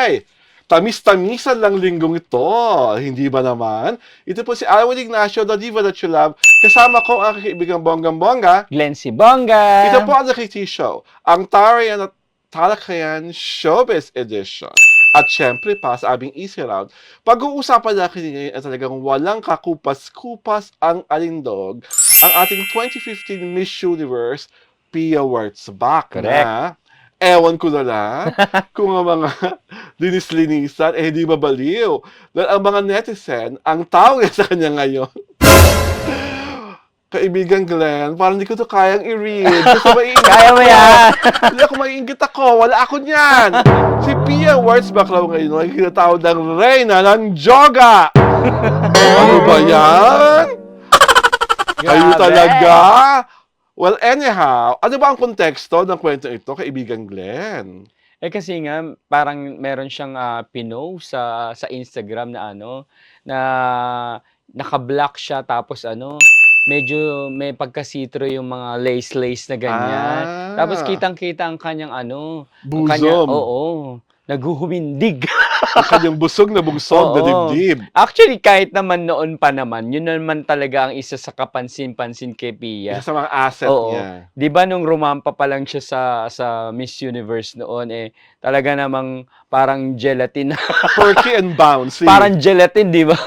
Ay, tamis-tamisan lang linggong ito. Hindi ba naman? Ito po si Alwin Ignacio, the diva that you love. Kasama ko ang aking kaibigang bonggang-bongga. Glenn Sibonga. Ito po ang The KT Show, ang Tarayan at Talakayan Showbiz Edition. At syempre pa sa aming Easy Round, pag-uusapan natin ngayon ay talagang walang kakupas-kupas ang alindog, ang ating 2015 Miss Universe, Pia Wurtzbach na, ewan ko na lang, kung ang mga linis-linisan, hindi mabaliw. Dahil ang mga netizen, ang tawag sa kanya ngayon, kaibigan Glenn, parang hindi ko to kayang i-read. Kasi maiingit Kaya mo yan. Hindi ako maiingit ako. Wala ako niyan. Si Pia Wurtzbach raw ngayon ay kinatawag ng Reyna ng Joga. Ano ba yan? Kayo Grabe. talaga? Well, anyhow, ano ba ang konteksto ng kwento ito, kaibigan Glenn? Kasi nga parang meron siyang pinost sa Instagram na na naka-block siya tapos medyo may pagka-see-through yung mga lace-lace na ganyan. Tapos kitang-kita ang kanyang ang kanyang, Busom. naghuhumindig. Ang kanyang busog na bugsog na Oo. dibdib. Actually, kahit naman noon pa naman, yun naman talaga ang isa sa kapansin-pansin kay Pia. Isa sa mga asset Oo. niya. 'Di ba nung rumampa pa lang siya sa Miss Universe noon talaga namang parang gelatin. Perky and bouncy. Parang gelatin, 'di ba?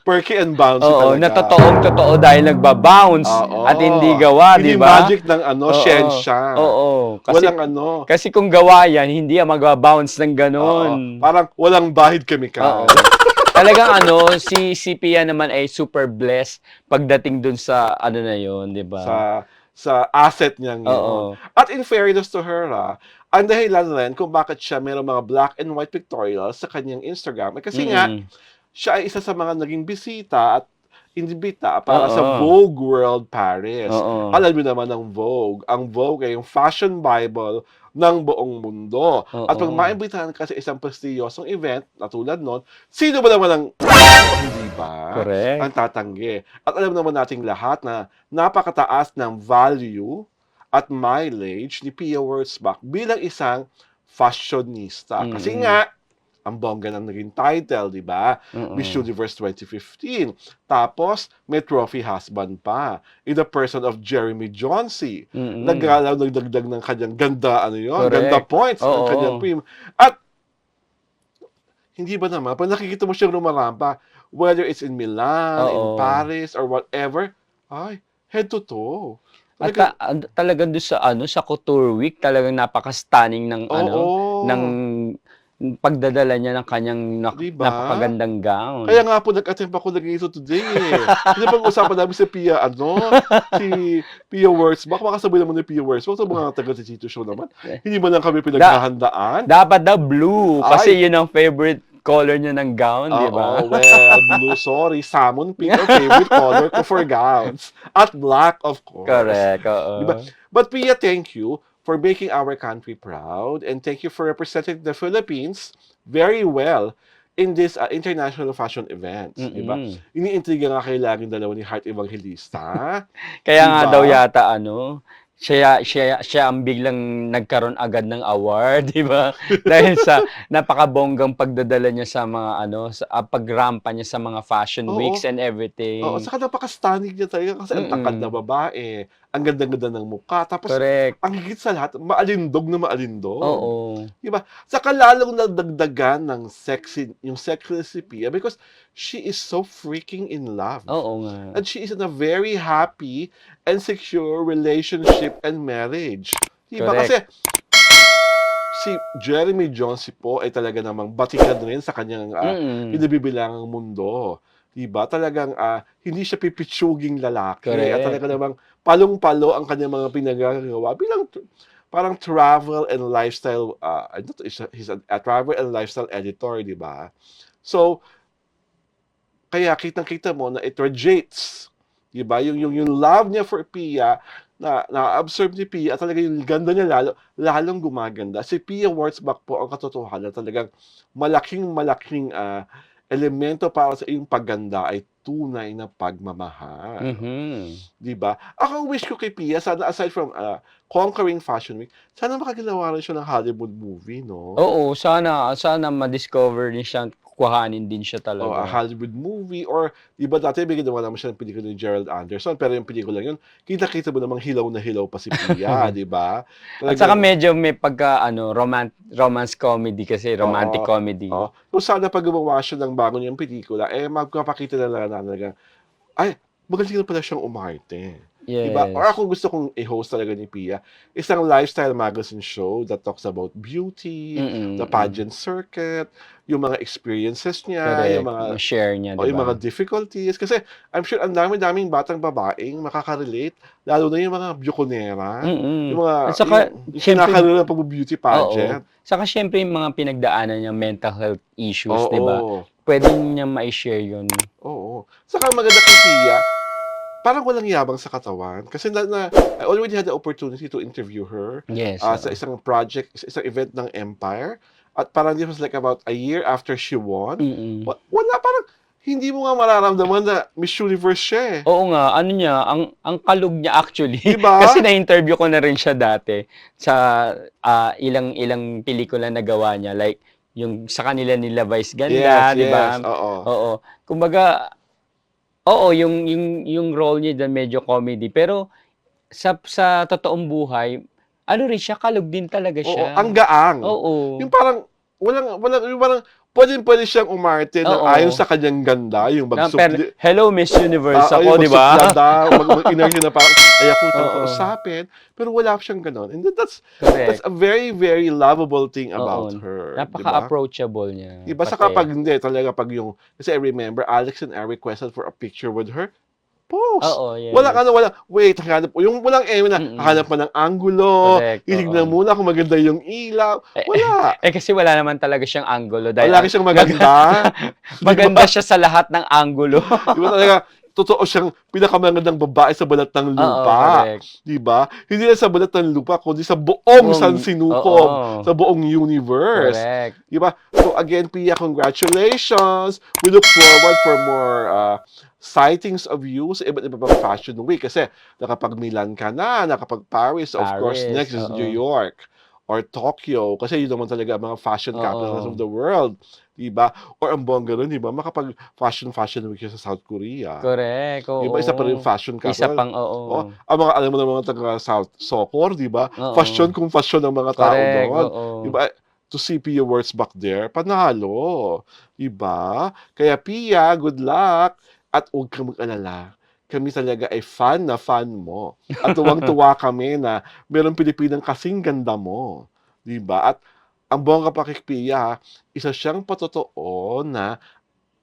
Perky and bouncy Oo, talaga. na totoong-totoo dahil nagba-bounce Oo. at hindi gawa, 'di ba? Hindi magic ng siyensya. Oo. Walang Kasi kung gawa yan, hindi yan magba-bounce ng gano'n. Parang walang bahid kemikal. Oo. Talagang si Pia naman ay super blessed pagdating dun sa na yun, 'di ba? Sa asset niya yun. Oo. At in fairness to her, ang dahilan rin kung bakit siya mayroong mga black and white pictorials sa kanyang Instagram ay kasi nga, siya ay isa sa mga naging bisita at inibita para sa Vogue World Paris. Oo. Alam mo naman ang Vogue. Ang Vogue ay yung fashion bible ng buong mundo. Oo. At pag maimbitahan ka sa isang prestiyosong event, na tulad nun, sino ba naman ang hindi ba? Correct. Ang tatanggi. At alam naman nating lahat na napakataas ng value at mileage ni Pia Wurtzbach bilang isang fashionista. Kasi nga, ang bongga ng naging title, di ba? Miss Universe 2015. Tapos, may trophy husband pa. In the person of Jeremy Jonsey. Nagdagdag ng kanyang ganda, ganda points ng kanyang prim. At, hindi ba naman, pag nakikita mo siyang rumarampa, whether it's in Milan, in Paris, or whatever, ay, head to toe. At talagang doon sa Couture Week, talagang napaka-stunning ng ng pagdadala niya ng kanyang Diba? napakagandang gown. Kaya nga po nag-attempt ako ng ito today Hindi pag-usapan namin si Pia, si Pia Wurtzbach. Baka sabihin naman ni Pia Wurtzbach, sa mga taga-Tito Show naman, hindi man lang kami pinaghahandaan. Dapat daw blue, kasi yun ang favorite color niya ng gown, di ba? Well, blue, sorry. Salmon pink ang favorite color ko for gowns. At black, of course. Correct, oo. Diba? But Pia, thank you for making our country proud, and thank you for representing the Philippines very well in this international fashion event. Diba? Iniintriga nga kayo laging dalawa ni Heart Evangelista. Kaya nga daw yata siya ang biglang nagkaroon agad ng award, di ba? Dahil sa napakabonggang pagdadala niya sa mga sa pagrampa niya sa mga fashion weeks and everything. Oo, saka napaka-stunning niya talaga kasi ang tangkad na babae, ang ganda-ganda ng mukha, tapos ang higit sa lahat, maalindog na maalindog. Oo. Diba? Saka lalong nadagdagan ng yung sexy recipe because she is so freaking in love. Oo nga. And she is in a very happy and secure relationship and marriage. Diba? Correct. Kasi si Jeremy Jonsey po ay talaga namang batikan rin sa kanyang pinabibilangang mundo. Diba? Talagang hindi siya pipitsuging lalaki. Correct. At talaga namang palong-palo ang kanyang mga pinagagawa bilang parang travel and lifestyle, he's a travel and lifestyle editor, di ba? So, kaya kitang-kita mo na it radiates, di ba? Yung love niya for Pia, na-absorb ni Pia, at talaga yung ganda niya lalong gumaganda. Si Pia Wurtzbach po ang katotohanan, talagang malaking elemento para sa iyong pagganda ay tunay na pagmamahal. Mhm. 'Di ba? Ako ang wish ko kay Pia sana aside from, conquering Fashion Week, sana makagawa rin siya ng Hollywood movie 'no? Oo, sana ma-discover din siya, kuhanin din siya O a talaga. Hollywood movie or 'di ba dati may ginawa naman siya ng pelikula ni Gerald Anderson, pero yung pelikulang yun, kitang-kita mo namang hilaw na hilaw pa si Pia, 'di ba? At saka Talagang medyo may pagka-ano, romance comedy kasi, romantic oo, comedy. oo. So sana 'pag gumawa siya ng bago niyang pelikula, magpapakita na lang na talagang, ay, magaling na pala siyang umarte, 'di ba? Or Yes. ako gusto kong i-host talaga ni Pia, isang lifestyle magazine show that talks about beauty, the Mm. pageant circuit, yung mga experiences niya, yung Correct, mga ma-share niya, o 'di yung ba? mga difficulties. Kasi I'm sure ang dami-daming batang babaeng makaka-relate, lalo na yung mga byukonera, yung mga At yung saka yung siyempre kinakalaro ng pagbo-beauty oo, pageant. saka siyempre yung mga pinagdaanan niyang mental health issues, 'di ba? Oo, Puwede niyang mai-share yun. oo. Saka maganda kay Pia, parang walang yabang sa katawan kasi I already had the opportunity to interview her, Yes, sa oo. isang project, sa isang event ng Empire at parang this was like about a year after she won. Mm. Wala, parang hindi mo nga mararamdaman na Miss Universe siya, eh, Oo nga, ano niya, ang kalog niya actually. 'di ba? Kasi na-interview ko na rin siya dati sa, ilang pelikula na gawa niya, like yung sa kanila nila Vice Yes, Ganda, 'di yes, ba? oo. Oo. Kumbaga, oo, yung role niya diyan medyo comedy, pero sa totoong buhay, ano rin siya, kalog din talaga Oo, ang siya. gaang. Oo, Yung parang walang walang yung parang puwedeng-puwede siyang umarte ng ayon oo. sa kanyang ganda, yung Pero, magsupli "Hello, Miss Universe yung ako," 'di ba? magsuplada, mag-energy na parang ayaw kang Oo, kausapin, pero wala siyang gano'n. And that's correct. a very, very lovable thing Oo, about her, 'di ba? napaka-approachable niya 'Di ba saka pati. 'pag hindi talaga 'pag yung kasi I remember Alex and I requested for a picture with her, post. Oo, Walang ano, yes. walang wait, hahanap yung walang na Mm, hahanap pa ng anggulo, correct, titignan oo. muna kung maganda yung ilaw, Eh, wala. kasi wala naman talaga siyang anggulo dahil Palagi siyang maganda, 'di maganda ba? siya sa lahat ng anggulo. 'Di ba talaga totoo siyang pinakamagandang babae sa balat ng Oo, lupa, correct. 'di ba? Hindi lang sa balat ng lupa kundi sa buong sansinukob, Oo, sa buong universe, correct. 'di ba? So again, Pia, congratulations. We look forward for more sightings of you sa iba't iba pang Fashion Week kasi nakapag-Milan ka na, nakapag-Paris, of course Paris, next is New oo. York or Tokyo kasi yun naman talaga ang mga fashion capitals of Oo, the world, 'di ba? Or ang bongga nun, 'di ba, makapag-Fashion Week siya sa South Korea. correct, 'Di ba, isa pa rin oo. fashion Isa capital. pang Oo, oo, ang mga alam mo ng mga taga South Socor, 'di ba, fashion oo. kung fashion ng mga tao Correct, doon, 'di oo. ba? To see Pia Wurtzbach there, panalo, 'di ba? Kaya Pia, good luck at huwag kang mag-alala, kami talaga ay fan na fan mo at tuwang-tuwa kami na merong Pilipinang kasing ganda mo, 'di ba? At ang bongga pa kay Pia, isa siyang patotoo na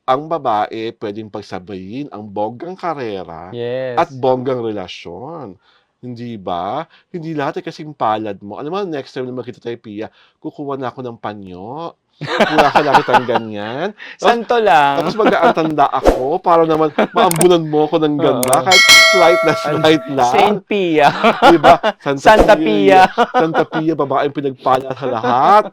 ang babae puwedeng pagsabayin ang bonggang karera at Yes. bonggang relasyon, hindi ba? Hindi lahat ay kasing palad mo. Alam mo next time na magkita tayo, Pia, kukuha na ako ng panyo, hula-hula kitang ganyan, tapos Santo tapos lang. mag-aantanda ako para naman maambunan mo ako ng ganda Oo. kahit slight na Ano, slight lang, Saint Pia. 'di ba? Santa Santa Pia, Pia. Santa Pia, babaeng pinagpala sa lahat.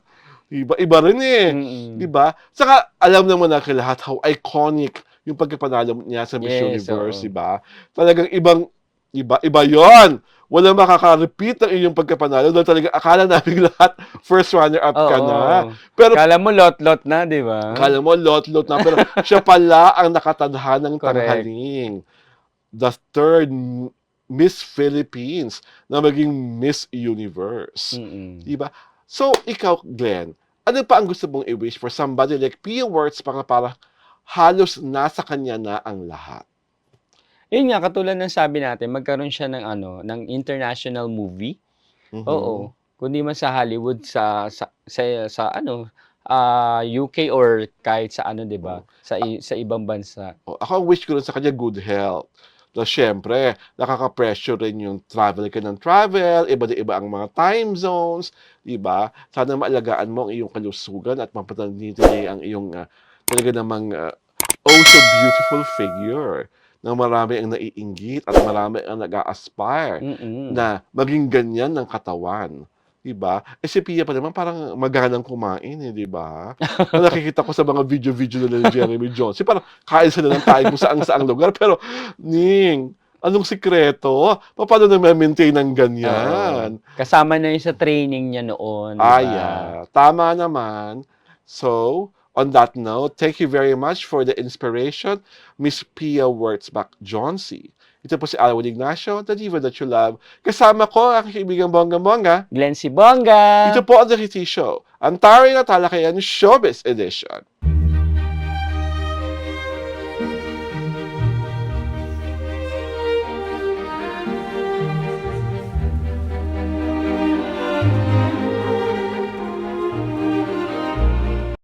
Iba rin, eh, 'di Mm. ba? Saka alam naman natin lahat how iconic yung pagkapanalo niya sa Miss Yes, Universe, 'di oo. ba? Talagang iba yon. Walang makaka-repeat ng iyong pagkapanalo dahil talagang akala naming lahat first runner up ka na. Oo. Pero Akala mo lot-lot na, 'di ba? akala mo lot-lot na, pero siya pala ang nakatadhanang Correct. tanghaling, the third Miss Philippines na maging Miss Universe, Mm. 'di ba? So ikaw, Glenn, ano pa ang gusto mong i-wish for somebody like Pia Wurtzbach na parang halos nasa kanya na ang lahat? Yun nga, katulad ng sabi natin, magkaroon siya ng ano, ng international movie. Mhm. Oo, kundi man sa Hollywood, sa ano, UK or kahit sa ano, 'di ba, Oo. sa ibang bansa. Ako ang wish ko rin sa kanya good health. Tapos siyempre nakaka-pressure rin yung travel ka ng travel, iba na iba ang mga time zones, 'di ba? Sana maalagaan mo ang iyong kalusugan at mapanatili ang iyong, talaga namang, oh so beautiful figure na marami ang naiinggit at marami ang nag-a-aspire Mm. na maging ganyan ang katawan, 'Di ba? Eh, si Pia pa naman parang maganang kumain, eh, 'di ba? Na nakikita ko sa mga video-video nila ni Jeremy Jones, parang kain sila ng kain kung saang-saang lugar. Pero, Ning, anong sikreto? Papaano name-maintain ang Oo. ganyan? Kasama na yun sa training niya noon, 'di ba? Tama naman. So, on that note, thank you very much for the inspiration, Miss Pia Wurtzbach Johnsy. Ito po si Alwin Ignacio, the diva that you love. Kasama ko ang kaibigang bonggang-bongga. Glenn Sibonga! Ito po ang The Kitty Show, ang taray na talakayan Showbiz Edition.